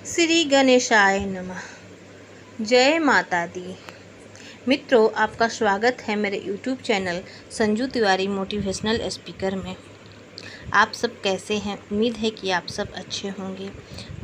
श्री गणेशाय नमः। जय माता दी। मित्रों, आपका स्वागत है मेरे YouTube channel Sanju Tiwari motivational speaker में। आप सब कैसे हैं? उम्मीद है कि आप सब अच्छे होंगे।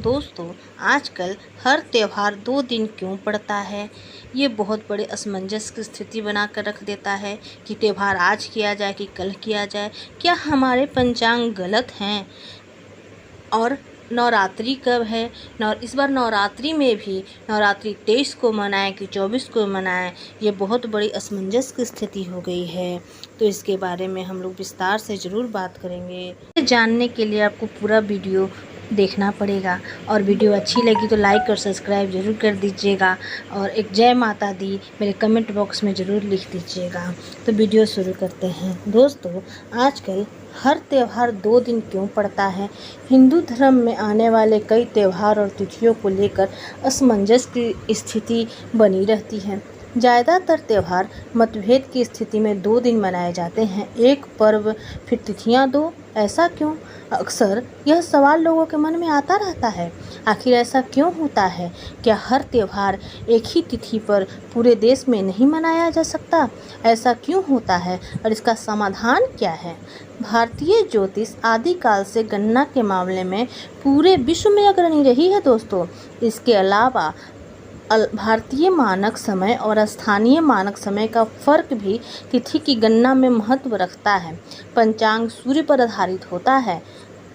दोस्तों, आजकल हर त्यौहार 2 दिन क्यों पड़ता है, ये बहुत बड़े असमंजस की स्थिति बना कर रख देता है कि त्यौहार आज किया जाए कि कल किया जाए। क्या हमारे पंचांग गलत हैं? और नवरात्रि कब है? इस बार नवरात्रि में भी नवरात्रि 23 को मनाएं कि 24 को मनाएं, ये बहुत बड़ी असमंजस की स्थिति हो गई है। तो इसके बारे में हम लोग विस्तार से ज़रूर बात करेंगे। जानने के लिए आपको पूरा वीडियो देखना पड़ेगा और वीडियो अच्छी लगी तो लाइक और सब्सक्राइब ज़रूर कर दीजिएगा और एक जय माता दी मेरे कमेंट बॉक्स में ज़रूर लिख दीजिएगा। तो वीडियो शुरू करते हैं। दोस्तों, आजकल हर त्यौहार 2 दिन क्यों पड़ता है? हिंदू धर्म में आने वाले कई त्यौहार और तिथियों को लेकर असमंजस की स्थिति बनी रहती है। ज़्यादातर त्यौहार मतभेद की स्थिति में 2 दिन मनाए जाते हैं। एक पर्व फिर तिथियां 2, ऐसा क्यों? अक्सर यह सवाल लोगों के मन में आता रहता है। आखिर ऐसा क्यों होता है? क्या हर त्यौहार एक ही तिथि पर पूरे देश में नहीं मनाया जा सकता? ऐसा क्यों होता है और इसका समाधान क्या है? भारतीय ज्योतिष आदिकाल से गणना के मामले में पूरे विश्व में अग्रणी रही है दोस्तों। इसके अलावा भारतीय मानक समय और स्थानीय मानक समय का फर्क भी तिथि की गणना में महत्व रखता है। पंचांग सूर्य पर आधारित होता है,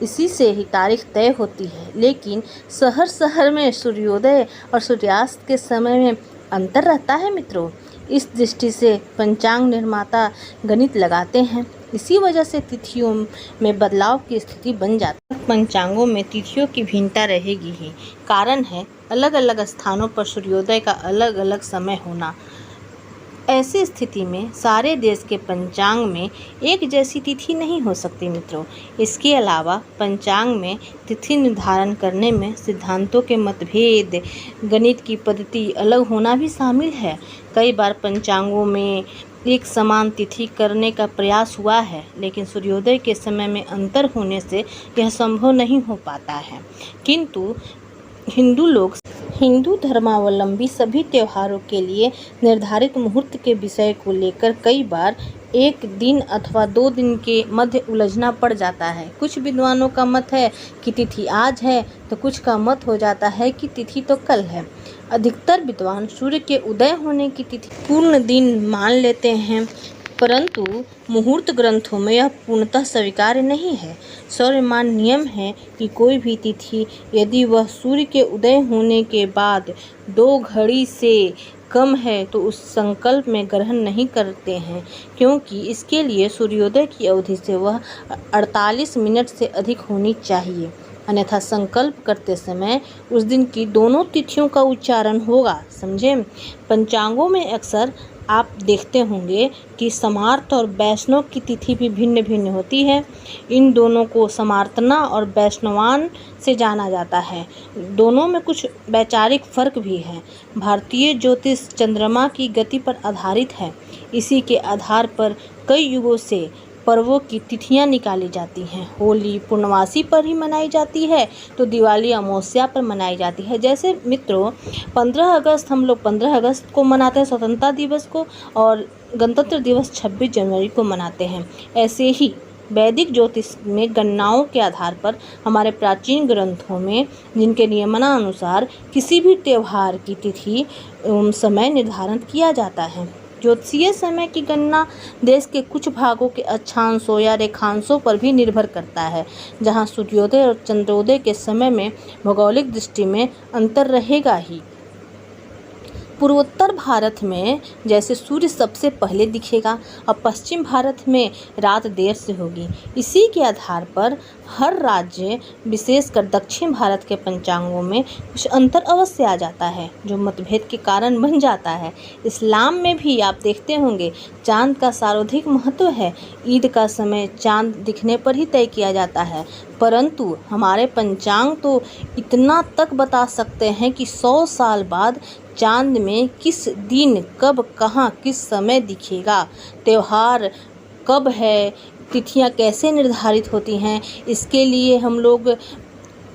इसी से ही तारीख तय होती है, लेकिन शहर शहर में सूर्योदय और सूर्यास्त के समय में अंतर रहता है मित्रों। इस दृष्टि से पंचांग निर्माता गणित लगाते हैं, इसी वजह से तिथियों में बदलाव की स्थिति बन जाती है। पंचांगों में तिथियों की भिन्नता रहेगी ही। कारण है अलग अलग स्थानों पर सूर्योदय का अलग अलग समय होना। ऐसी स्थिति में सारे देश के पंचांग में एक जैसी तिथि नहीं हो सकती मित्रों। इसके अलावा पंचांग में तिथि निर्धारण करने में सिद्धांतों के मतभेद, गणित की पद्धति अलग होना भी शामिल है। कई बार पंचांगों में एक समान तिथि करने का प्रयास हुआ है, लेकिन सूर्योदय के समय में अंतर होने से यह संभव नहीं हो पाता है। किंतु हिंदू धर्मावलंबी सभी त्योहारों के लिए निर्धारित मुहूर्त के विषय को लेकर कई बार 1 दिन अथवा 2 दिन के मध्य उलझना पड़ जाता है। कुछ विद्वानों का मत है कि तिथि आज है, तो कुछ का मत हो जाता है कि तिथि तो कल है। अधिकतर विद्वान सूर्य के उदय होने की तिथि पूर्ण दिन मान लेते हैं, परंतु मुहूर्त ग्रंथों में यह पूर्णतः स्वीकार्य नहीं है। सौर्यमान नियम है कि कोई भी तिथि यदि वह सूर्य के उदय होने के बाद 2 घड़ी से कम है तो उस संकल्प में ग्रहण नहीं करते हैं, क्योंकि इसके लिए सूर्योदय की अवधि से वह 48 मिनट से अधिक होनी चाहिए। अन्यथा संकल्प करते समय उस दिन की दोनों तिथियों का उच्चारण होगा। समझे? पंचांगों में अक्सर आप देखते होंगे कि समार्त और वैष्णव की तिथि भी भिन्न भिन्न होती है। इन दोनों को समार्तना और वैष्णवान से जाना जाता है। दोनों में कुछ वैचारिक फर्क भी है। भारतीय ज्योतिष चंद्रमा की गति पर आधारित है। इसी के आधार पर कई युगों से पर्वों की तिथियां निकाली जाती हैं। होली पूर्णमासी पर ही मनाई जाती है, तो दिवाली अमावस्या पर मनाई जाती है। जैसे मित्रों, 15 अगस्त हम लोग 15 अगस्त को मनाते हैं स्वतंत्रता दिवस को, और गणतंत्र दिवस 26 जनवरी को मनाते हैं। ऐसे ही वैदिक ज्योतिष में गणनाओं के आधार पर हमारे प्राचीन ग्रंथों में जिनके नियमानुसार किसी भी त्यौहार की तिथि समय निर्धारण किया जाता है। ज्योतिषीय समय की गणना देश के कुछ भागों के अक्षांशों या रेखांशों पर भी निर्भर करता है, जहां सूर्योदय और चंद्रोदय के समय में भौगोलिक दृष्टि में अंतर रहेगा ही। पूर्वोत्तर भारत में जैसे सूर्य सबसे पहले दिखेगा और पश्चिम भारत में रात देर से होगी। इसी के आधार पर हर राज्य, विशेषकर दक्षिण भारत के पंचांगों में कुछ अंतर अवश्य आ जाता है, जो मतभेद के कारण बन जाता है। इस्लाम में भी आप देखते होंगे चांद का सर्वाधिक महत्व है। ईद का समय चांद दिखने पर ही तय किया जाता है, परंतु हमारे पंचांग तो इतना तक बता सकते हैं कि 100 साल बाद चांद में किस दिन, कब, कहाँ, किस समय दिखेगा, त्यौहार कब है, तिथियां कैसे निर्धारित होती हैं। इसके लिए हम लोग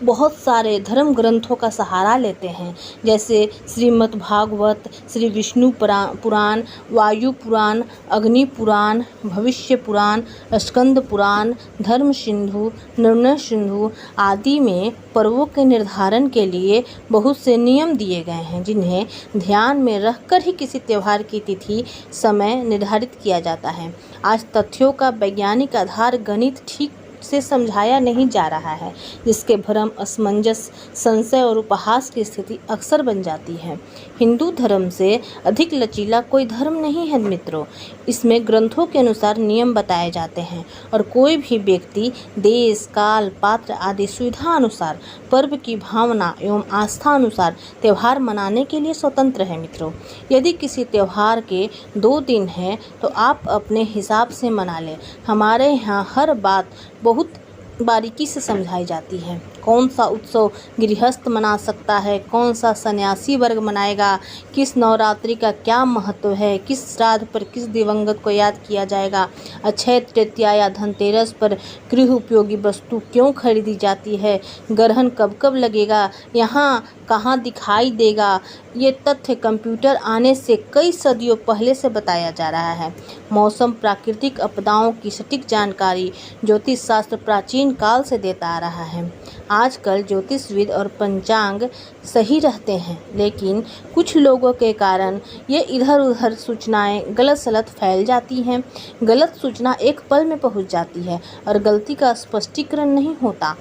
बहुत सारे धर्म ग्रंथों का सहारा लेते हैं, जैसे श्रीमद् भागवत, श्री विष्णु पुराण, वायु पुराण, अग्नि पुराण, भविष्य पुराण, स्कंद पुराण, धर्म सिंधु, निर्णय सिंधु आदि में पर्वों के निर्धारण के लिए बहुत से नियम दिए गए हैं, जिन्हें ध्यान में रखकर ही किसी त्यौहार की तिथि समय निर्धारित किया जाता है। आज तथ्यों का वैज्ञानिक आधार गणित ठीक से समझाया नहीं जा रहा है, जिसके भ्रम, असमंजस, संशय और उपहास की स्थिति अक्सर बन जाती है। हिंदू धर्म से अधिक लचीला कोई धर्म नहीं है मित्रों। इसमें ग्रंथों के अनुसार नियम बताए जाते हैं और कोई भी व्यक्ति देश, काल, पात्र आदि सुविधा अनुसार पर्व की भावना एवं आस्था अनुसार त्यौहार मनाने के लिए स्वतंत्र है मित्रों। यदि किसी त्यौहार के 2 दिन हैं तो आप अपने हिसाब से मना लें। हमारे यहाँ हर बात बहुत बारीकी से समझाई जाती है। कौन सा उत्सव गृहस्थ मना सकता है, कौन सा सन्यासी वर्ग मनाएगा, किस नवरात्रि का क्या महत्व है, किस श्राद्ध पर किस दिवंगत को याद किया जाएगा, अक्षय तृतीया या धनतेरस पर गृह उपयोगी वस्तु क्यों खरीदी जाती है, ग्रहण कब कब लगेगा, यहाँ कहाँ दिखाई देगा, ये तथ्य कंप्यूटर आने से कई सदियों पहले से बताया जा रहा है। मौसम, प्राकृतिक आपदाओं की सटीक जानकारी ज्योतिष शास्त्र प्राचीन काल से देता आ रहा है। आजकल ज्योतिषविद और पंचांग सही रहते हैं, लेकिन कुछ लोगों के कारण ये इधर उधर सूचनाएं गलत सलत फैल जाती हैं। गलत सूचना एक पल में पहुंच जाती है और गलती का स्पष्टीकरण नहीं होता।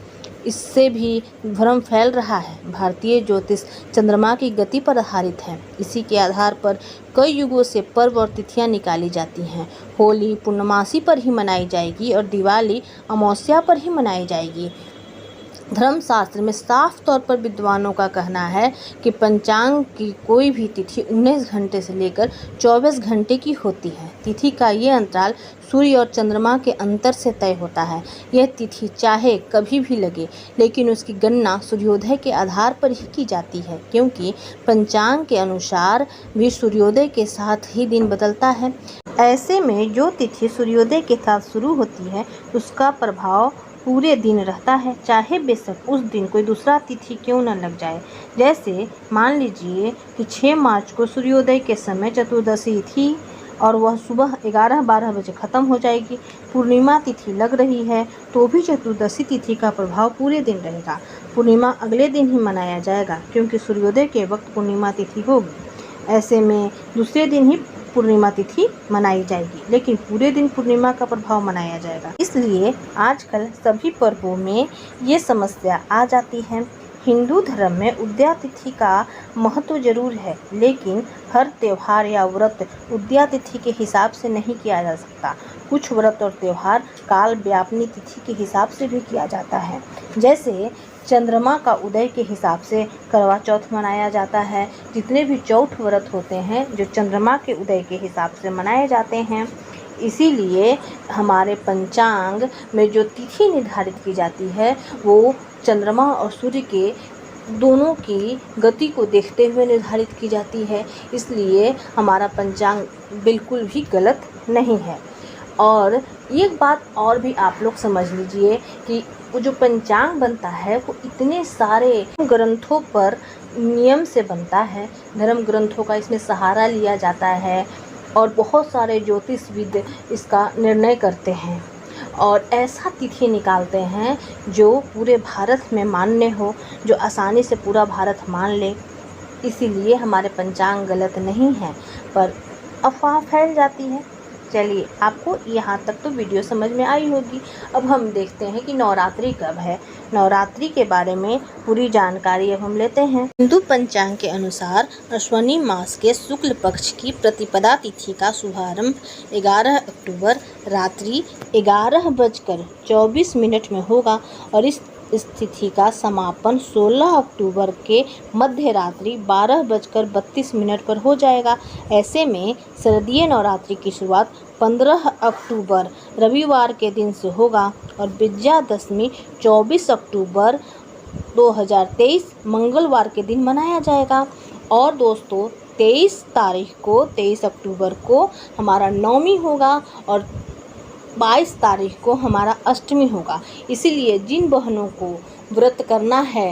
इससे भी भ्रम फैल रहा है। भारतीय ज्योतिष चंद्रमा की गति पर आधारित है। इसी के आधार पर कई युगों से पर्व और तिथियां निकाली जाती हैं। होली पूर्णमासी पर ही मनाई जाएगी और दिवाली अमावस्या पर ही मनाई जाएगी। धर्मशास्त्र में साफ तौर पर विद्वानों का कहना है कि पंचांग की कोई भी तिथि 19 घंटे से लेकर 24 घंटे की होती है। तिथि का ये अंतराल सूर्य और चंद्रमा के अंतर से तय होता है। यह तिथि चाहे कभी भी लगे, लेकिन उसकी गणना सूर्योदय के आधार पर ही की जाती है, क्योंकि पंचांग के अनुसार भी सूर्योदय के साथ ही दिन बदलता है। ऐसे में जो तिथि सूर्योदय के साथ शुरू होती है उसका प्रभाव पूरे दिन रहता है, चाहे बेशक उस दिन कोई दूसरा तिथि क्यों न लग जाए। जैसे मान लीजिए कि 6 मार्च को सूर्योदय के समय चतुर्दशी थी और वह सुबह 11-12 बजे ख़त्म हो जाएगी। पूर्णिमा तिथि लग रही है तो भी चतुर्दशी तिथि का प्रभाव पूरे दिन रहेगा। पूर्णिमा अगले दिन ही मनाया जाएगा, क्योंकि सूर्योदय के वक्त पूर्णिमा तिथि होगी। ऐसे में दूसरे दिन ही पूर्णिमा तिथि मनाई जाएगी, लेकिन पूरे दिन पूर्णिमा का प्रभाव मनाया जाएगा। इसलिए आजकल सभी पर्वों में ये समस्या आ जाती है। हिंदू धर्म में उदया तिथि का महत्व जरूर है, लेकिन हर त्यौहार या व्रत उदया तिथि के हिसाब से नहीं किया जा सकता। कुछ व्रत और त्यौहार काल व्यापनी तिथि के हिसाब से भी किया जाता है। जैसे चंद्रमा का उदय के हिसाब से करवा चौथ मनाया जाता है। जितने भी चौथ व्रत होते हैं जो चंद्रमा के उदय के हिसाब से मनाए जाते हैं। इसीलिए हमारे पंचांग में जो तिथि निर्धारित की जाती है वो चंद्रमा और सूर्य के दोनों की गति को देखते हुए निर्धारित की जाती है। इसलिए हमारा पंचांग बिल्कुल भी गलत नहीं है। और एक बात और भी आप लोग समझ लीजिए कि वो जो पंचांग बनता है वो इतने सारे ग्रंथों पर नियम से बनता है। धर्म ग्रंथों का इसमें सहारा लिया जाता है और बहुत सारे ज्योतिषविद इसका निर्णय करते हैं और ऐसा तिथि निकालते हैं जो पूरे भारत में मान्य हो, जो आसानी से पूरा भारत मान ले। इसीलिए हमारे पंचांग गलत नहीं है, पर अफवाह फैल जाती है। चलिए, आपको यहाँ तक तो वीडियो समझ में आई होगी। अब हम देखते हैं कि नवरात्रि कब है। नवरात्रि के बारे में पूरी जानकारी अब हम लेते हैं। हिंदू पंचांग के अनुसार अश्विनी मास के शुक्ल पक्ष की प्रतिपदा तिथि का शुभारंभ 11 अक्टूबर रात्रि 11:24 में होगा और इस तिथि का समापन 16 अक्टूबर के मध्य रात्रि 12:32 पर हो जाएगा। ऐसे में शारदीय नवरात्रि की शुरुआत 15 अक्टूबर रविवार के दिन से होगा और विजयादशमी 24 अक्टूबर 2023 मंगलवार के दिन मनाया जाएगा। और दोस्तों 23 अक्टूबर को हमारा नवमी होगा और 22 तारीख को हमारा अष्टमी होगा। इसीलिए जिन बहनों को व्रत करना है।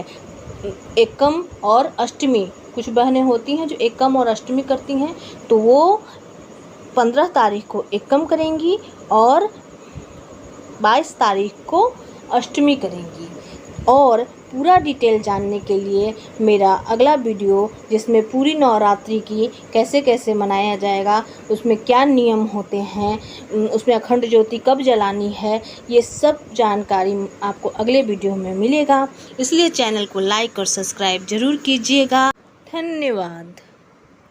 एकम और अष्टमी, कुछ बहनें होती हैं जो एकम और अष्टमी करती हैं, तो वो 15 तारीख को एकम करेंगी और 22 तारीख को अष्टमी करेंगी। और पूरा डिटेल जानने के लिए मेरा अगला वीडियो, जिसमें पूरी नवरात्रि की कैसे कैसे मनाया जाएगा, उसमें क्या नियम होते हैं, उसमें अखंड ज्योति कब जलानी है, ये सब जानकारी आपको अगले वीडियो में मिलेगा। इसलिए चैनल को लाइक और सब्सक्राइब ज़रूर कीजिएगा। धन्यवाद।